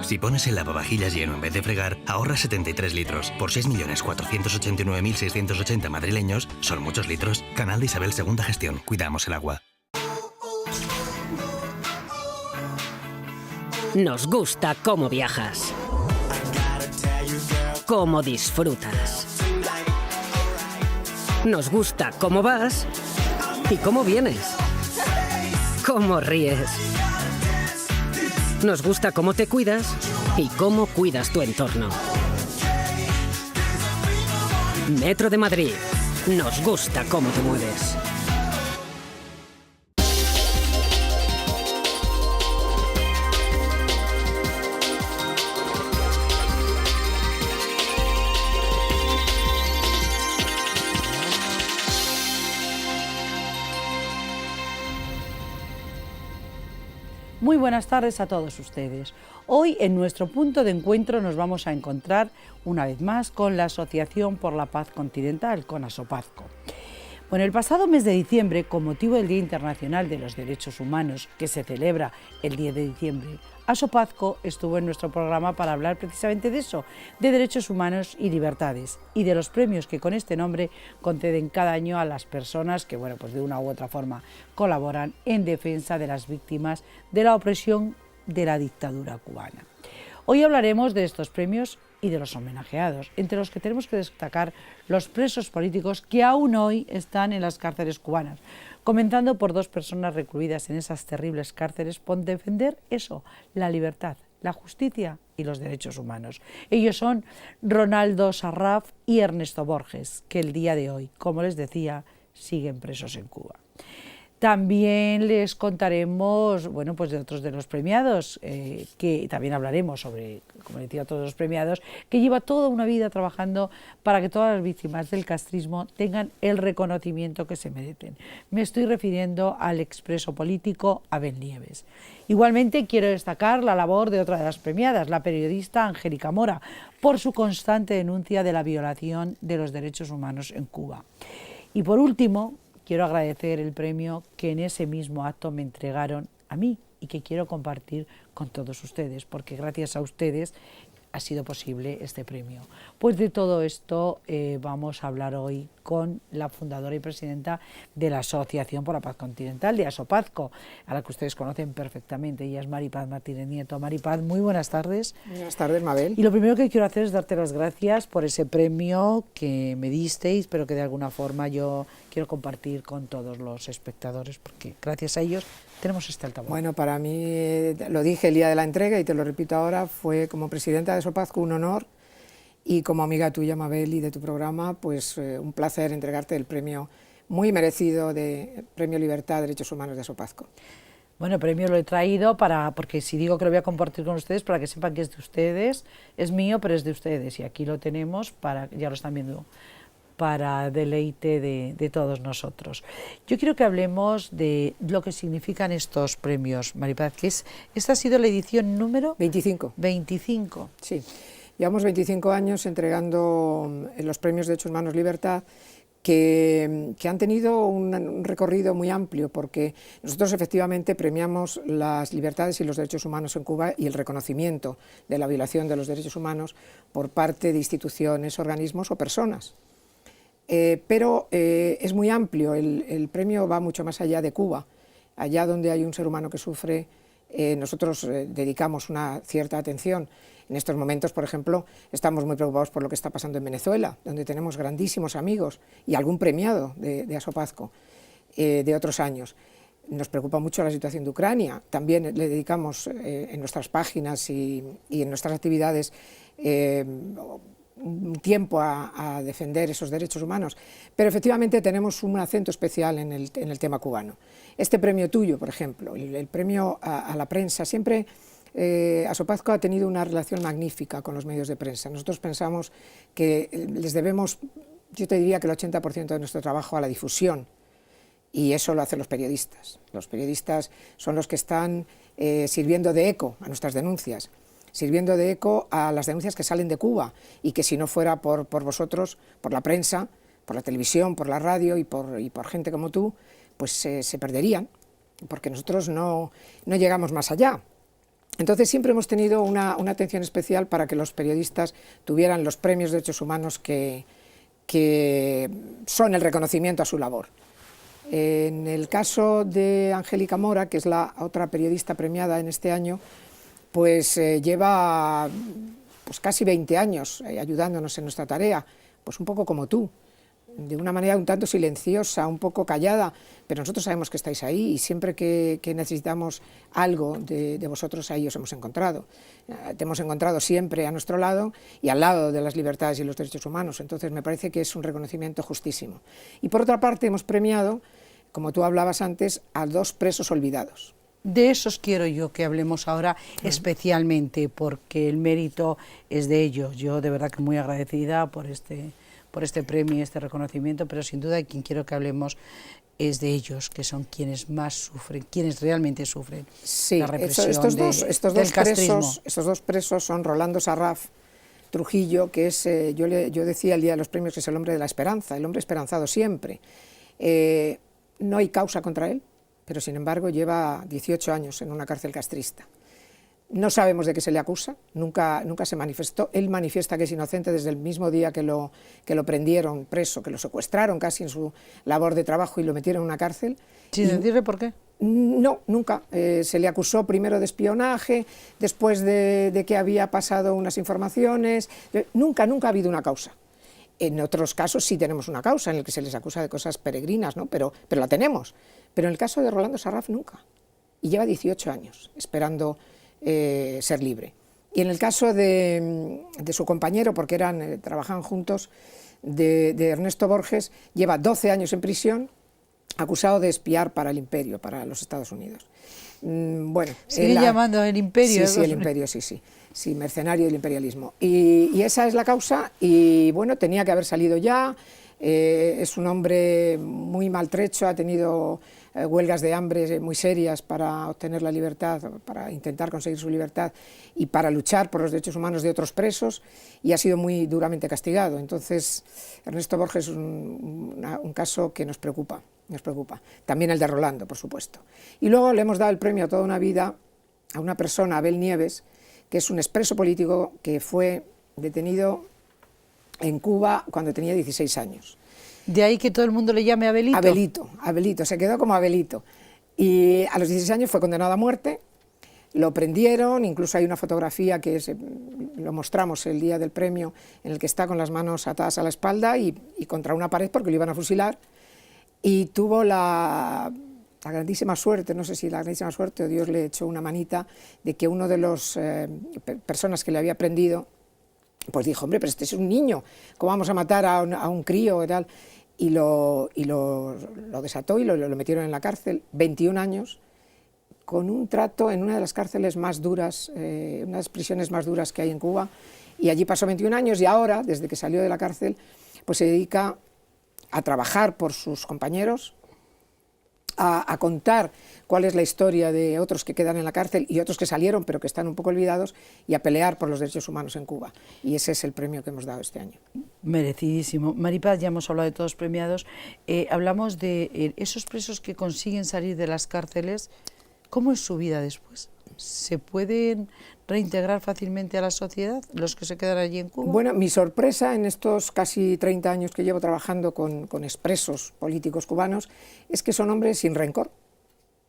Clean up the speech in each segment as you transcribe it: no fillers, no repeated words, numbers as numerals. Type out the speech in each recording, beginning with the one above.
Si pones el lavavajillas lleno en vez de fregar, ahorras 73 litros. Por 6.489.680 madrileños, son muchos litros. Canal de Isabel II Gestión. Cuidamos el agua. Nos gusta cómo viajas, cómo disfrutas. Nos gusta cómo vas y cómo vienes, cómo ríes. Nos gusta cómo te cuidas y cómo cuidas tu entorno. Metro de Madrid. Nos gusta cómo te mueves. Muy buenas tardes a todos ustedes. Hoy en nuestro punto de encuentro nos vamos a encontrar una vez más con la Asociación por la Paz Continental, con ASOPAZCO. Bueno, el pasado mes de diciembre, con motivo del Día Internacional de los Derechos Humanos, que se celebra el 10 de diciembre, ASOPAZCO estuvo en nuestro programa para hablar precisamente de eso, de derechos humanos y libertades, y de los premios que con este nombre conceden cada año a las personas que, bueno, pues de una u otra forma colaboran en defensa de las víctimas de la opresión de la dictadura cubana. Hoy hablaremos de estos premios y de los homenajeados, entre los que tenemos que destacar los presos políticos que aún hoy están en las cárceles cubanas, comenzando por dos personas recluidas en esas terribles cárceles por defender eso, la libertad, la justicia y los derechos humanos. Ellos son Ronaldo Sarraf y Ernesto Borges, que el día de hoy, como les decía, siguen presos en Cuba. También les contaremos, bueno, pues de otros de los premiados, que también hablaremos sobre, como decía, todos los premiados, que lleva toda una vida trabajando para que todas las víctimas del castrismo tengan el reconocimiento que se merecen. Me estoy refiriendo al expreso político Abel Nieves. Igualmente quiero destacar la labor de otra de las premiadas, la periodista Angélica Mora, por su constante denuncia de la violación de los derechos humanos en Cuba. Y por último, quiero agradecer el premio que en ese mismo acto me entregaron a mí y que quiero compartir con todos ustedes, porque gracias a ustedes ha sido posible este premio. Pues de todo esto vamos a hablar hoy con la fundadora y presidenta de la Asociación por la Paz Continental, de ASOPAZCO, a la que ustedes conocen perfectamente. Ella es Maripaz Martínez Nieto. Maripaz, muy buenas tardes. Buenas tardes, Mabel. Y lo primero que quiero hacer es darte las gracias por ese premio que me disteis, pero que de alguna forma yo quiero compartir con todos los espectadores, porque gracias a ellos tenemos este altavoz. Bueno, para mí, lo dije el día de la entrega y te lo repito ahora, fue como presidenta de ASOPAZCO un honor, y como amiga tuya, Mabel, y de tu programa, pues un placer entregarte el premio muy merecido de Premio Libertad Derechos Humanos de ASOPAZCO. Bueno, premio lo he traído porque si digo que lo voy a compartir con ustedes, para que sepan que es de ustedes, es mío, pero es de ustedes, y aquí lo tenemos, ya lo están viendo, para deleite de todos nosotros. Yo quiero que hablemos de lo que significan estos premios, Maripaz, que esta ha sido la edición número 25. 25. Sí, llevamos 25 años entregando los premios de Derechos Humanos Libertad, que han tenido un recorrido muy amplio, porque nosotros efectivamente premiamos las libertades y los derechos humanos en Cuba y el reconocimiento de la violación de los derechos humanos por parte de instituciones, organismos o personas. Pero es muy amplio, el premio va mucho más allá de Cuba. Allá donde hay un ser humano que sufre, nosotros dedicamos una cierta atención. En estos momentos, por ejemplo, estamos muy preocupados por lo que está pasando en Venezuela, donde tenemos grandísimos amigos y algún premiado de ASOPAZCO de otros años. Nos preocupa mucho la situación de Ucrania. También le dedicamos en nuestras páginas y en nuestras actividades un tiempo a defender esos derechos humanos, pero efectivamente tenemos un acento especial en el tema cubano. Este premio tuyo, por ejemplo, el premio a la prensa, siempre ASOPAZCO ha tenido una relación magnífica con los medios de prensa. Nosotros pensamos que les debemos, yo te diría que el 80% de nuestro trabajo a la difusión, y eso lo hacen los periodistas. Los periodistas son los que están sirviendo de eco a nuestras denuncias, sirviendo de eco a las denuncias que salen de Cuba, y que si no fuera por vosotros, por la prensa, por la televisión, por la radio y por gente como tú, pues se perderían, porque nosotros no llegamos más allá. Entonces siempre hemos tenido una atención especial para que los periodistas tuvieran los premios de derechos humanos que son el reconocimiento a su labor. En el caso de Angélica Mora, que es la otra periodista premiada en este año, pues lleva pues casi 20 años ayudándonos en nuestra tarea, pues un poco como tú, de una manera un tanto silenciosa, un poco callada, pero nosotros sabemos que estáis ahí y siempre que necesitamos algo de vosotros, ahí os hemos encontrado. Te hemos encontrado siempre a nuestro lado y al lado de las libertades y los derechos humanos, entonces me parece que es un reconocimiento justísimo. Y por otra parte hemos premiado, como tú hablabas antes, a 2 presos olvidados. De esos quiero yo que hablemos ahora especialmente, porque el mérito es de ellos. Yo de verdad que muy agradecida por este premio y este reconocimiento, pero sin duda quien quiero que hablemos es de ellos, que son quienes más sufren, quienes realmente sufren la represión estos dos presos son Rolando Sarraf Trujillo, que es, yo decía el día de los premios que es el hombre de la esperanza, el hombre esperanzado siempre. No hay causa contra él, pero sin embargo lleva 18 años en una cárcel castrista. No sabemos de qué se le acusa, nunca se manifestó. Él manifiesta que es inocente desde el mismo día que lo prendieron preso, que lo secuestraron casi en su labor de trabajo y lo metieron en una cárcel. ¿Sin decirle por qué? No, nunca. Se le acusó primero de espionaje, después de que había pasado unas informaciones. Nunca ha habido una causa. En otros casos sí tenemos una causa en la que se les acusa de cosas peregrinas, ¿no? Pero la tenemos. Pero en el caso de Rolando Sarraf nunca. Y lleva 18 años esperando ser libre. Y en el caso de su compañero, porque trabajaban juntos, de Ernesto Borges, lleva 12 años en prisión, acusado de espiar para el imperio, para los Estados Unidos. Bueno, sigue llamando el imperio. Sí, el imperio, sí, mercenario del imperialismo. Y esa es la causa, y bueno, tenía que haber salido ya. Es un hombre muy maltrecho, ha tenido huelgas de hambre muy serias para obtener la libertad, para intentar conseguir su libertad y para luchar por los derechos humanos de otros presos, y ha sido muy duramente castigado. Entonces, Ernesto Borges es un caso que nos preocupa. También el de Rolando, por supuesto. Y luego le hemos dado el premio a toda una vida a una persona, Abel Nieves, que es un expreso político que fue detenido en Cuba cuando tenía 16 años. De ahí que todo el mundo le llame Abelito. Abelito, se quedó como Abelito. Y a los 16 años fue condenado a muerte, lo prendieron, incluso hay una fotografía que lo mostramos el día del premio, en el que está con las manos atadas a la espalda y contra una pared porque lo iban a fusilar, y tuvo la grandísima suerte, no sé si la grandísima suerte o Dios le echó una manita, de que uno de las personas que le había prendido pues dijo, hombre, pero este es un niño, ¿cómo vamos a matar a un crío y tal? Y lo desató y lo metieron en la cárcel, 21 años, con un trato en una de las cárceles más duras, una de las prisiones más duras que hay en Cuba, y allí pasó 21 años y ahora, desde que salió de la cárcel, pues se dedica a trabajar por sus compañeros, a contar cuál es la historia de otros que quedan en la cárcel y otros que salieron pero que están un poco olvidados, y a pelear por los derechos humanos en Cuba. Y ese es el premio que hemos dado este año. Merecidísimo. Maripaz, ya hemos hablado de todos premiados. Hablamos de esos presos que consiguen salir de las cárceles. ¿Cómo es su vida después? ¿Se pueden reintegrar fácilmente a la sociedad los que se quedan allí en Cuba? Bueno, mi sorpresa en estos casi 30 años que llevo trabajando con expresos políticos cubanos es que son hombres sin rencor.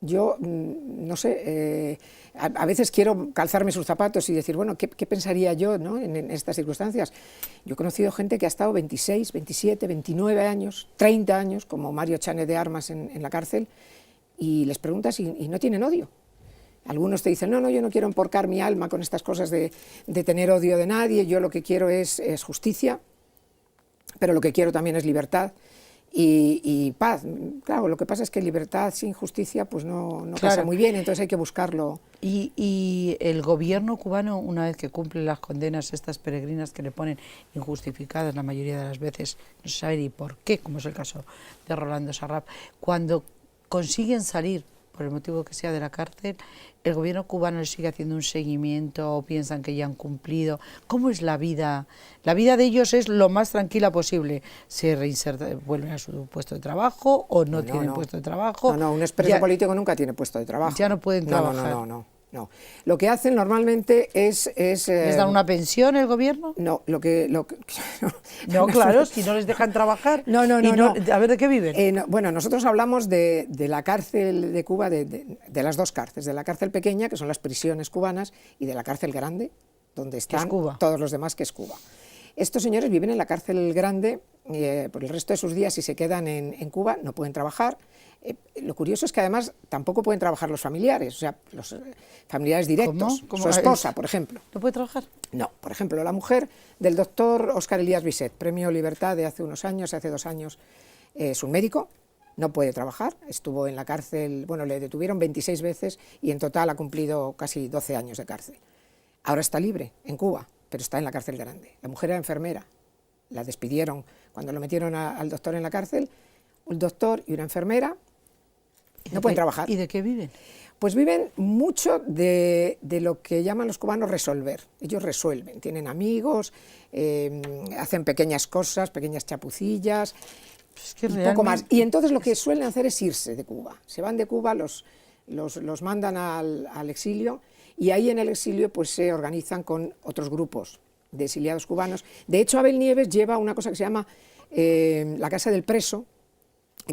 Yo, no sé, a veces quiero calzarme sus zapatos y decir, bueno, ¿qué pensaría yo, ¿no?, en estas circunstancias? Yo he conocido gente que ha estado 26, 27, 29 años, 30 años, como Mario Chane de Armas en la cárcel, y les preguntas y no tienen odio. Algunos te dicen, no, yo no quiero emporcar mi alma con estas cosas de tener odio de nadie, yo lo que quiero es justicia, pero lo que quiero también es libertad y paz. Claro, lo que pasa es que libertad sin justicia pues no pasa muy bien, entonces hay que buscarlo. Y el gobierno cubano, una vez que cumple las condenas estas peregrinas que le ponen injustificadas la mayoría de las veces, no se sabe ni por qué, como es el caso de Rolando Sarraf, cuando consiguen salir por el motivo que sea de la cárcel, ¿el gobierno cubano le sigue haciendo un seguimiento o piensan que ya han cumplido? ¿Cómo es la vida? La vida de ellos es lo más tranquila posible. ¿Se reinsertan, vuelven a su puesto de trabajo o no tienen puesto de trabajo? No, un expreso político nunca tiene puesto de trabajo. Ya no pueden trabajar. no. Lo que hacen normalmente es ¿Les dan una pensión el gobierno? no, No, claro, si no les dejan trabajar. No. A ver, ¿de qué viven? Bueno, nosotros hablamos de la cárcel de Cuba, de las dos cárceles, de la cárcel pequeña, que son las prisiones cubanas, y de la cárcel grande, donde están todos los demás, que es Cuba. Estos señores viven en la cárcel grande por el resto de sus días, y se quedan en Cuba, no pueden trabajar. Lo curioso es que además tampoco pueden trabajar los familiares, o sea, los familiares directos. ¿Cómo? Su esposa, por ejemplo. ¿No puede trabajar? No, por ejemplo, la mujer del doctor Óscar Elías Bisset, premio Libertad de hace unos años, hace 2 años, es un médico, no puede trabajar, estuvo en la cárcel, bueno, le detuvieron 26 veces y en total ha cumplido casi 12 años de cárcel. Ahora está libre en Cuba, pero está en la cárcel grande. La mujer era enfermera, la despidieron cuando lo metieron al doctor en la cárcel, un doctor y una enfermera no pueden trabajar. ¿Y de qué viven? Pues viven mucho de lo que llaman los cubanos resolver. Ellos resuelven, tienen amigos, hacen pequeñas cosas, pequeñas chapucillas, Es que un poco más. Y entonces lo que suelen hacer es irse de Cuba. Se van de Cuba, los mandan al exilio, y ahí en el exilio pues se organizan con otros grupos de exiliados cubanos. De hecho, Abel Nieves lleva una cosa que se llama la Casa del Preso,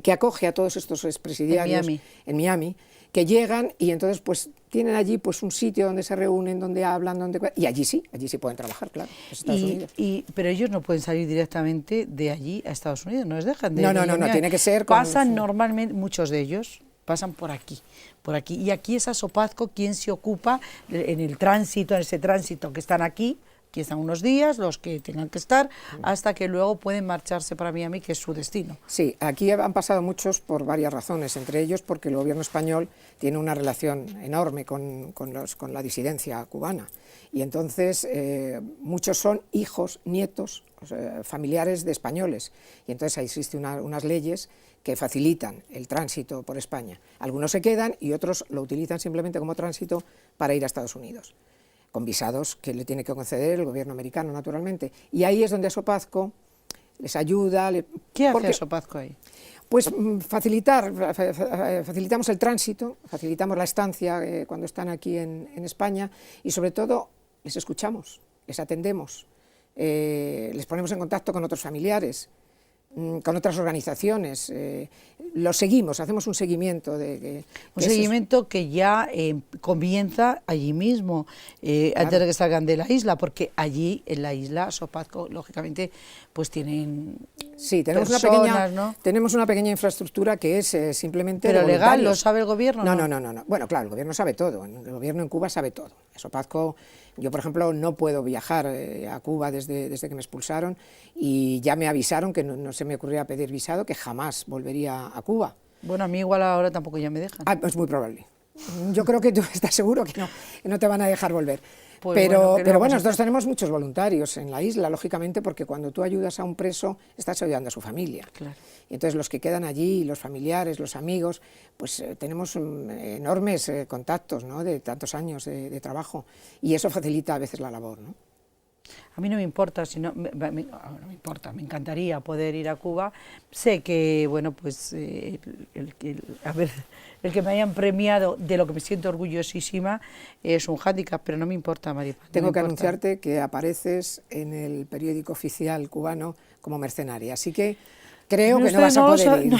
que acoge a todos estos expresidiarios en Miami, que llegan y entonces pues tienen allí pues un sitio donde se reúnen, donde hablan, y allí sí pueden trabajar, claro, en Estados Unidos. Pero ellos no pueden salir directamente de allí a Estados Unidos, no les dejan de No, tiene que ser con... Pasan normalmente, muchos de ellos pasan por aquí, y aquí es a Sopazco quien se ocupa en el tránsito, en ese tránsito que están aquí están unos días, los que tengan que estar, hasta que luego pueden marcharse para Miami, que es su destino. Sí, aquí han pasado muchos por varias razones, entre ellos porque el gobierno español tiene una relación enorme con la disidencia cubana, y entonces muchos son hijos, nietos, o sea, familiares de españoles, y entonces ahí existen unas leyes que facilitan el tránsito por España. Algunos se quedan y otros lo utilizan simplemente como tránsito para ir a Estados Unidos, con visados que le tiene que conceder el gobierno americano, naturalmente. Y ahí es donde Sopazco les ayuda. ¿Qué hace Sopazco ahí? Pues facilitamos el tránsito, facilitamos la estancia cuando están aquí en España, y sobre todo les escuchamos, les atendemos, les ponemos en contacto con otros familiares, con otras organizaciones, los seguimos, hacemos un seguimiento. Un seguimiento que ya comienza allí mismo, claro, antes de que salgan de la isla, porque allí en la isla Sopazco, lógicamente, pues tienen... Sí, tenemos tenemos una pequeña infraestructura que es simplemente... ¿Pero legal? ¿Lo sabe el gobierno? No. Bueno, claro, el gobierno sabe todo, el gobierno en Cuba sabe todo. Sopazco, yo por ejemplo no puedo viajar a Cuba desde que me expulsaron, y ya me avisaron que no se me ocurría pedir visado, que jamás volvería a Cuba. Bueno, a mí igual ahora tampoco ya me dejan. Es muy probable. Yo creo que tú estás seguro que no te van a dejar volver. Pues pero bueno, nosotros tenemos muchos voluntarios en la isla, lógicamente, porque cuando tú ayudas a un preso, estás ayudando a su familia. Claro. Y entonces los que quedan allí, los familiares, los amigos, pues tenemos enormes contactos, ¿no?, de tantos años de trabajo, y eso facilita a veces la labor, ¿no? A mí no me importa, me encantaría poder ir a Cuba. Sé que, bueno, pues el que me hayan premiado, de lo que me siento orgullosísima, es un hándicap, pero no me importa, Maripaz. Tengo que anunciarte que apareces en el periódico oficial cubano como mercenaria, así que creo que no vas a poder ir. No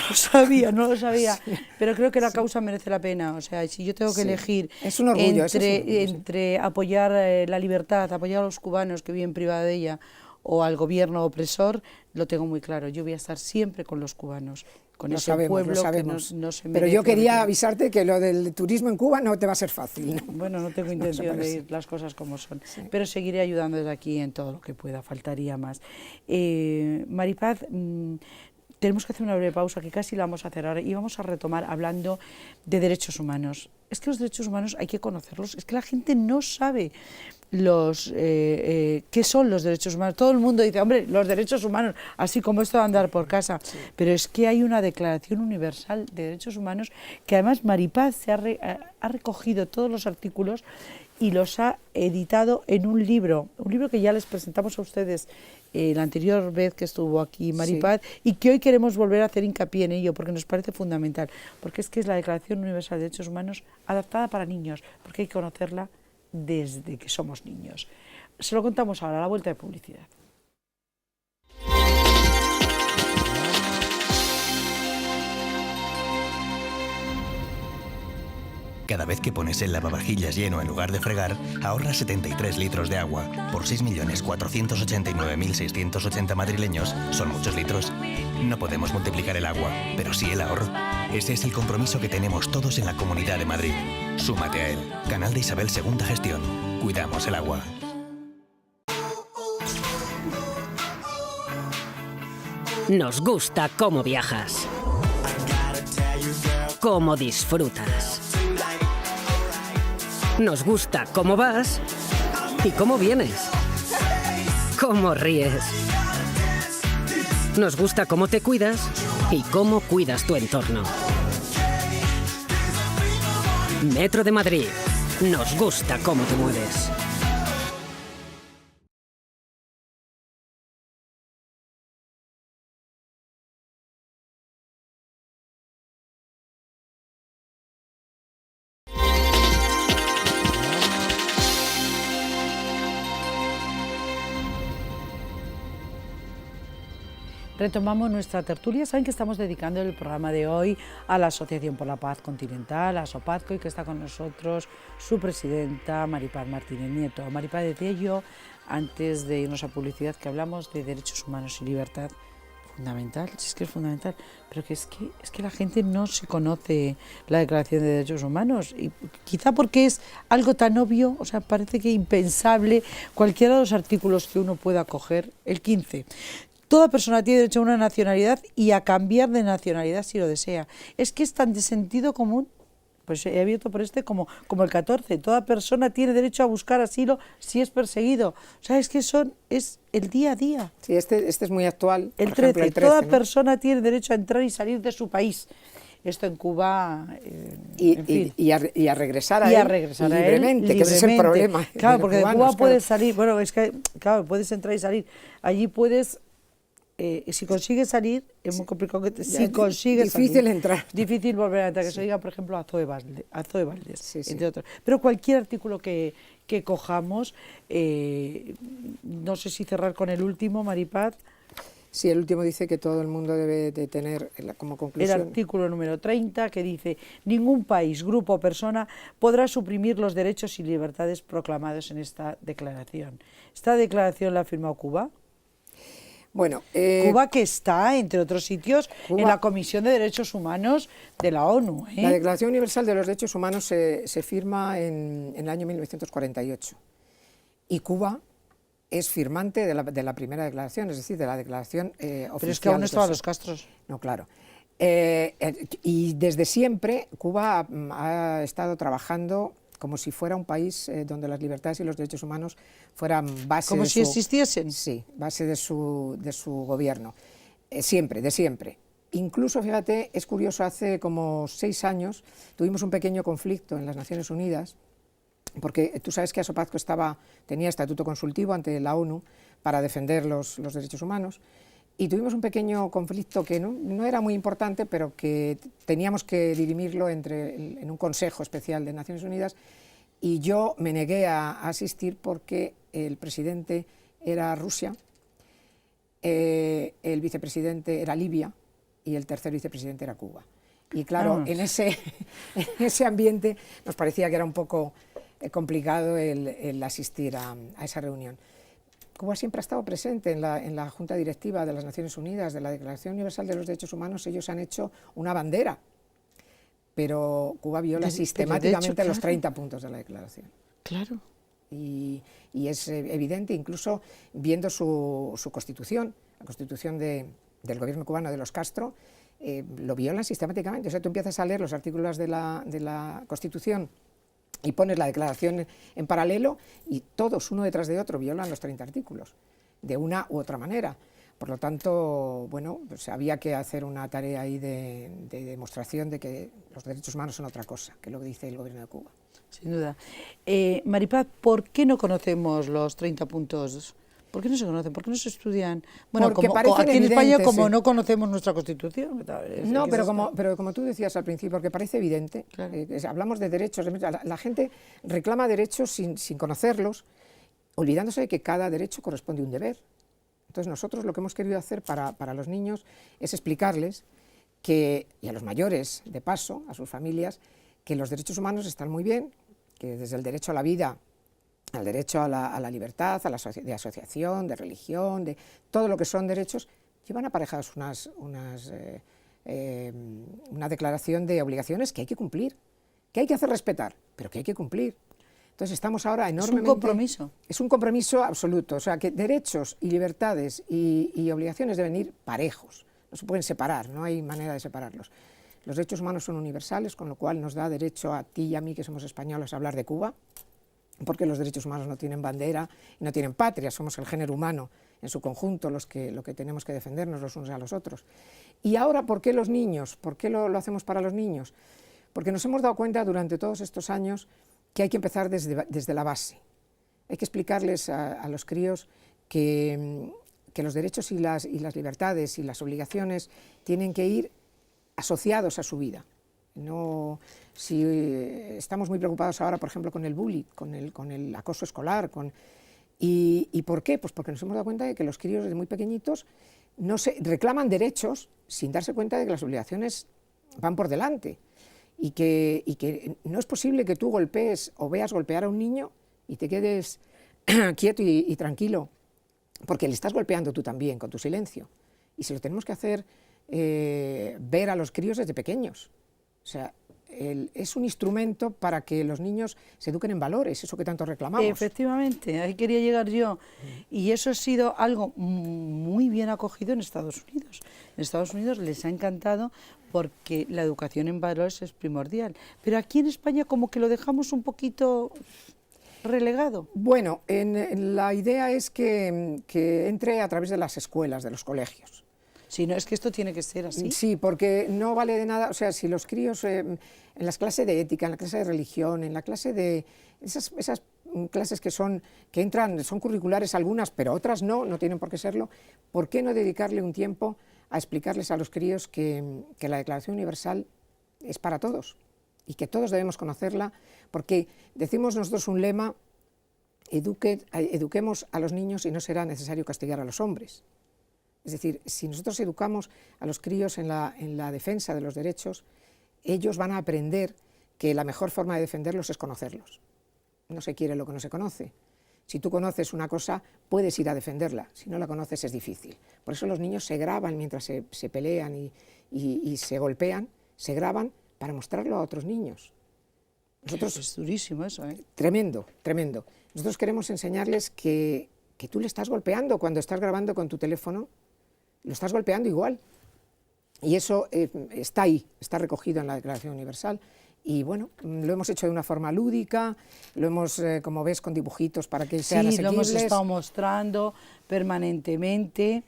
lo sabía, sí. Pero creo que la causa merece la pena. O sea, si yo tengo que elegir es un orgullo, entre apoyar la libertad, apoyar a los cubanos que viven privada de ella, o al gobierno opresor, lo tengo muy claro. Yo voy a estar siempre con los cubanos, con ese pueblo que no se merece. Pero yo quería avisarte que lo del turismo en Cuba no te va a ser fácil, ¿no? Bueno, no tengo intención de ir, las cosas como son, sí. Pero seguiré ayudando desde aquí en todo lo que pueda, faltaría más. Maripaz, tenemos que hacer una breve pausa, que casi la vamos a hacer ahora, y vamos a retomar hablando de derechos humanos. Es que los derechos humanos hay que conocerlos, es que la gente no sabe qué son los derechos humanos. Todo el mundo dice, hombre, los derechos humanos, así como esto de andar por casa, sí. Pero es que hay una Declaración Universal de Derechos Humanos que además Maripaz ha recogido todos los artículos y los ha editado en un libro que ya les presentamos a ustedes la anterior vez que estuvo aquí Maripaz, sí, y que hoy queremos volver a hacer hincapié en ello porque nos parece fundamental, porque es que es la Declaración Universal de Derechos Humanos adaptada para niños, porque hay que conocerla desde que somos niños. Se lo contamos ahora a la vuelta de publicidad. Cada vez que pones el lavavajillas lleno en lugar de fregar, ahorras 73 litros de agua. Por 6.489.680 madrileños, son muchos litros. No podemos multiplicar el agua, pero sí el ahorro. Ese es el compromiso que tenemos todos en la Comunidad de Madrid. Súmate a él. Canal de Isabel Segunda Gestión. Cuidamos el agua. Nos gusta cómo viajas, cómo disfrutas. Nos gusta cómo vas y cómo vienes, cómo ríes. Nos gusta cómo te cuidas y cómo cuidas tu entorno. Metro de Madrid. Nos gusta cómo te mueves. Retomamos nuestra tertulia. Saben que estamos dedicando el programa de hoy a la Asociación por la Paz Continental, a ASOPAZCO, y que está con nosotros su presidenta, Maripaz Martínez Nieto. Maripaz, decía yo, antes de irnos a publicidad, que hablamos de derechos humanos y libertad. Fundamental, sí, es que es fundamental, pero que es que la gente no se conoce la Declaración de Derechos Humanos, y quizá porque es algo tan obvio, o sea, parece que impensable cualquiera de los artículos que uno pueda coger, el 15. Toda persona tiene derecho a una nacionalidad y a cambiar de nacionalidad si lo desea. Es que es tan de sentido común, pues he abierto por como el 14. Toda persona tiene derecho a buscar asilo si es perseguido. O sea, es que es el día a día. Sí, este es muy actual. El 13, toda persona tiene derecho a entrar y salir de su país. Esto en Cuba, en fin. Y a regresar a y él, a regresar libremente, a él, que ese es el problema. Claro, porque de Cuba puedes claro salir, bueno, es que, claro, puedes entrar y salir. Allí puedes... si consigues salir, es muy complicado que si consigues difícil salir, entrar. Difícil volver a entrar, que Sí. se diga, por ejemplo, a Zoe Valdés, sí, sí. entre otros. Pero cualquier artículo que cojamos, no sé si cerrar con el último, Maripaz. Sí, el último dice que todo el mundo debe de tener como conclusión... El artículo número 30, que dice: ningún país, grupo o persona podrá suprimir los derechos y libertades proclamados en esta declaración. ¿Esta declaración la ha firmado Cuba? Bueno, Cuba, que está, entre otros sitios, Cuba, en la Comisión de Derechos Humanos de la ONU. La Declaración Universal de los Derechos Humanos se firma en el año 1948 y Cuba es firmante de la primera declaración, es decir, de la declaración oficial. Pero es que aún no estaban los Castros. No, claro. Y desde siempre Cuba ha estado trabajando como si fuera un país donde las libertades y los derechos humanos fueran base como de si existiesen. Sí, base de su gobierno, siempre, de siempre. Incluso, fíjate, es curioso, hace como 6 años tuvimos un pequeño conflicto en las Naciones Unidas, porque tú sabes que ASOPAZCO tenía estatuto consultivo ante la ONU para defender los derechos humanos, y tuvimos un pequeño conflicto que no era muy importante, pero que teníamos que dirimirlo en un consejo especial de Naciones Unidas, y yo me negué a asistir porque el presidente era Rusia, el vicepresidente era Libia y el tercer vicepresidente era Cuba. Y claro, en ese ambiente nos parecía que era un poco complicado el asistir a esa reunión. Cuba siempre ha estado presente en la Junta Directiva de las Naciones Unidas, de la Declaración Universal de los Derechos Humanos. Ellos han hecho una bandera, pero Cuba viola sistemáticamente los 30 puntos de la declaración. Claro. Y es evidente, incluso viendo su constitución, la constitución del gobierno cubano de los Castro, lo violan sistemáticamente. O sea, tú empiezas a leer los artículos de la constitución y pones la declaración en paralelo y todos, uno detrás de otro, violan los 30 artículos, de una u otra manera. Por lo tanto, bueno, pues había que hacer una tarea ahí de demostración de que los derechos humanos son otra cosa que lo que dice el gobierno de Cuba. Sin duda. Maripaz, ¿por qué no conocemos los 30 puntos? ¿Por qué no se conocen? ¿Por qué no se estudian? Bueno, Porque como, parecen aquí en España, evidentes, como sí. no conocemos nuestra Constitución. No, pero como tú decías al principio, porque parece evidente, Claro. hablamos de derechos, la gente reclama derechos sin conocerlos, olvidándose de que cada derecho corresponde a un deber. Entonces nosotros lo que hemos querido hacer para los niños es explicarles que, y a los mayores, de paso, a sus familias, que los derechos humanos están muy bien, que desde el derecho a la vida, al derecho a la libertad, de asociación, de religión, de todo lo que son derechos, llevan aparejadas una declaración de obligaciones que hay que cumplir, que hay que hacer respetar, pero que hay que cumplir. Entonces estamos ahora enormemente... Es un compromiso. Es un compromiso absoluto, o sea que derechos y libertades y obligaciones deben ir parejos, no se pueden separar, no hay manera de separarlos. Los derechos humanos son universales, con lo cual nos da derecho a ti y a mí, que somos españoles, a hablar de Cuba, porque los derechos humanos no tienen bandera y no tienen patria, somos el género humano en su conjunto lo que tenemos que defendernos los unos a los otros. Y ahora, ¿por qué los niños? ¿Por qué lo hacemos para los niños? Porque nos hemos dado cuenta durante todos estos años que hay que empezar desde la base. Hay que explicarles a los críos que los derechos y las libertades y las obligaciones tienen que ir asociados a su vida. No, si estamos muy preocupados ahora, por ejemplo, con el bullying, con el acoso escolar, ¿y por qué? Pues porque nos hemos dado cuenta de que los críos desde muy pequeñitos reclaman derechos sin darse cuenta de que las obligaciones van por delante y que no es posible que tú golpees o veas golpear a un niño y te quedes quieto y tranquilo, porque le estás golpeando tú también con tu silencio, y se lo tenemos que hacer ver a los críos desde pequeños. O sea, es un instrumento para que los niños se eduquen en valores, eso que tanto reclamamos. Efectivamente, ahí quería llegar yo. Y eso ha sido algo muy bien acogido en Estados Unidos. En Estados Unidos les ha encantado porque la educación en valores es primordial. Pero aquí en España como que lo dejamos un poquito relegado. Bueno, la idea es que entre a través de las escuelas, de los colegios. Si no, es que esto tiene que ser así. Sí, porque no vale de nada, o sea, si los críos en las clases de ética, en la clase de religión, en la clase de esas clases que entran, son curriculares algunas, pero otras no tienen por qué serlo, ¿por qué no dedicarle un tiempo a explicarles a los críos que la Declaración Universal es para todos y que todos debemos conocerla? Porque decimos nosotros un lema, eduquemos a los niños y no será necesario castigar a los hombres. Es decir, si nosotros educamos a los críos en la defensa de los derechos, ellos van a aprender que la mejor forma de defenderlos es conocerlos. No se quiere lo que no se conoce. Si tú conoces una cosa, puedes ir a defenderla. Si no la conoces, es difícil. Por eso los niños se graban mientras se pelean y se golpean, se graban para mostrarlo a otros niños. Nosotros, es durísimo eso, ¿eh? Tremendo, tremendo. Nosotros queremos enseñarles que tú le estás golpeando cuando estás grabando con tu teléfono, lo estás golpeando igual. Y eso está ahí, está recogido en la Declaración Universal. Y bueno, lo hemos hecho de una forma lúdica, lo hemos, como ves, con dibujitos para que sean asequibles. Sí, lo hemos estado mostrando permanentemente,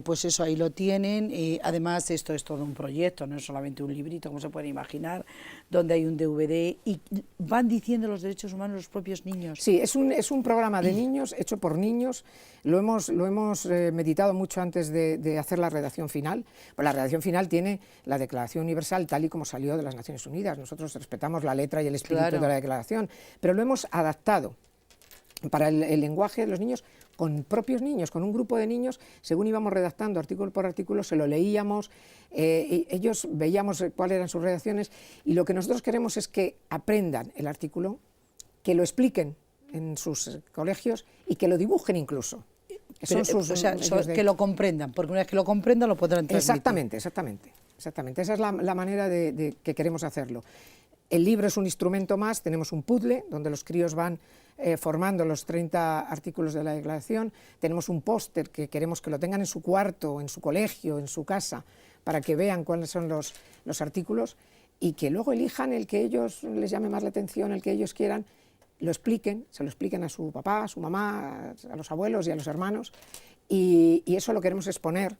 pues eso, ahí lo tienen. Además, esto es todo un proyecto, no es solamente un librito, como se puede imaginar, donde hay un DVD y van diciendo los derechos humanos los propios niños. Sí, es un programa de niños, hecho por niños. Lo hemos meditado mucho antes de hacer la redacción final. Pues la redacción final tiene la Declaración Universal tal y como salió de las Naciones Unidas. Nosotros respetamos la letra y el espíritu de la declaración, pero lo hemos adaptado para el lenguaje de los niños, con propios niños, con un grupo de niños. Según íbamos redactando artículo por artículo, se lo leíamos, ellos veíamos cuáles eran sus redacciones, y lo que nosotros queremos es que aprendan el artículo, que lo expliquen en sus colegios y que lo dibujen incluso. Que lo comprendan, porque una vez que lo comprendan lo podrán transmitir. Exactamente. Esa es la manera de que queremos hacerlo. El libro es un instrumento más, tenemos un puzzle donde los críos van formando los 30 artículos de la declaración, tenemos un póster que queremos que lo tengan en su cuarto, en su colegio, en su casa, para que vean cuáles son los artículos y que luego elijan el que ellos les llame más la atención, el que ellos quieran, se lo expliquen a su papá, a su mamá, a los abuelos y a los hermanos, y eso lo queremos exponer.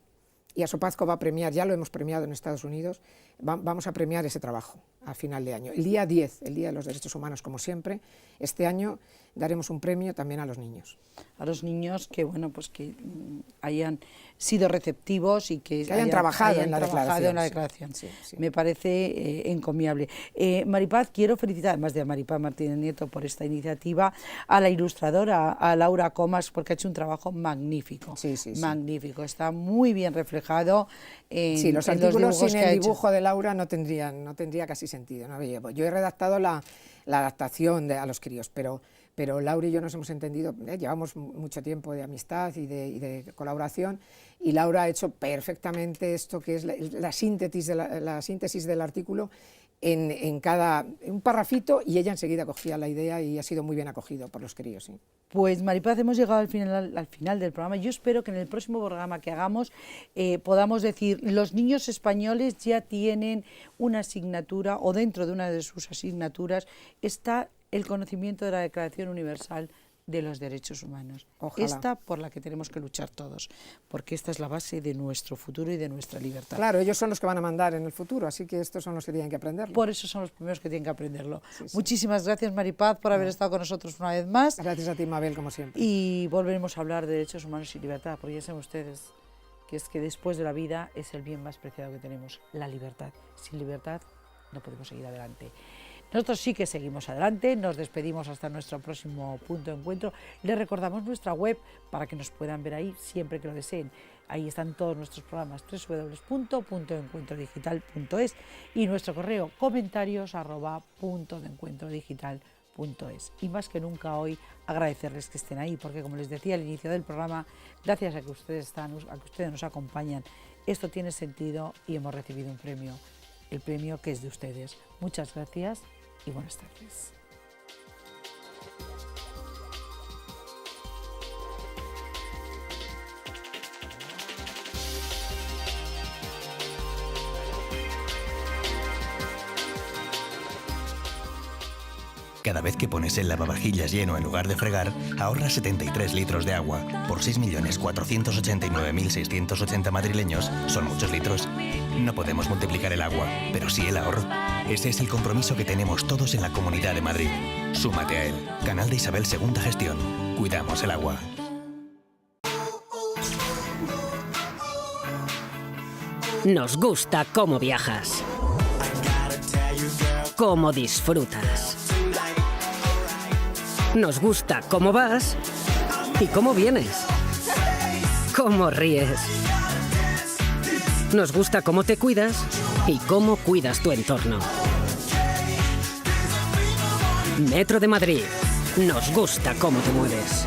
Y Asopazco va a premiar, ya lo hemos premiado en Estados Unidos, vamos a premiar ese trabajo a final de año. El día 10, el Día de los Derechos Humanos, como siempre, este año daremos un premio también a los niños. A los niños que, bueno, pues que hayan sido receptivos y que hayan trabajado en la declaración. Sí, sí. Me parece encomiable. Maripaz, quiero felicitar, además de a Maripaz Martínez Nieto por esta iniciativa, a la ilustradora, a Laura Comas, porque ha hecho un trabajo magnífico. Sí, sí, sí. Magnífico, está muy bien reflejado en los artículos sin el dibujo de Laura no tendría casi sentido, ¿no? Yo he redactado la adaptación a los críos, pero Laura y yo nos hemos entendido, llevamos mucho tiempo de amistad y de colaboración, y Laura ha hecho perfectamente esto que es la síntesis del artículo en un parrafito, y ella enseguida cogía la idea y ha sido muy bien acogido por los críos. Sí. Pues Maripaz, hemos llegado al final del programa. Yo espero que en el próximo programa que hagamos podamos decir, los niños españoles ya tienen una asignatura, o dentro de una de sus asignaturas está el conocimiento de la Declaración Universal de los Derechos Humanos. Ojalá. Esta por la que tenemos que luchar todos, porque esta es la base de nuestro futuro y de nuestra libertad. Claro, ellos son los que van a mandar en el futuro, así que estos son los que tienen que aprenderlo. Por eso son los primeros que tienen que aprenderlo. Sí, sí. Muchísimas gracias, Maripaz, por haber estado con nosotros una vez más. Gracias a ti, Mabel, como siempre. Y volveremos a hablar de derechos humanos y libertad, porque ya saben ustedes que es que después de la vida es el bien más preciado que tenemos, la libertad. Sin libertad no podemos seguir adelante. Nosotros sí que seguimos adelante, nos despedimos hasta nuestro próximo punto de encuentro. Les recordamos nuestra web para que nos puedan ver ahí siempre que lo deseen. Ahí están todos nuestros programas, www.puntodencuentrodigital.es, y nuestro correo comentarios@puntodencuentrodigital.es. Y más que nunca hoy agradecerles que estén ahí, porque como les decía al inicio del programa, gracias a que ustedes nos acompañan, esto tiene sentido y hemos recibido un premio, el premio que es de ustedes. Muchas gracias y buenas tardes. Cada vez que pones el lavavajillas lleno en lugar de fregar, ahorras 73 litros de agua. Por 6.489.680 madrileños, son muchos litros. No podemos multiplicar el agua, pero sí el ahorro. Ese es el compromiso que tenemos todos en la Comunidad de Madrid. Súmate a él. Canal de Isabel Segunda Gestión. Cuidamos el agua. Nos gusta cómo viajas, cómo disfrutas. Nos gusta cómo vas y cómo vienes, cómo ríes. Nos gusta cómo te cuidas y cómo cuidas tu entorno. Metro de Madrid. Nos gusta cómo te mueves.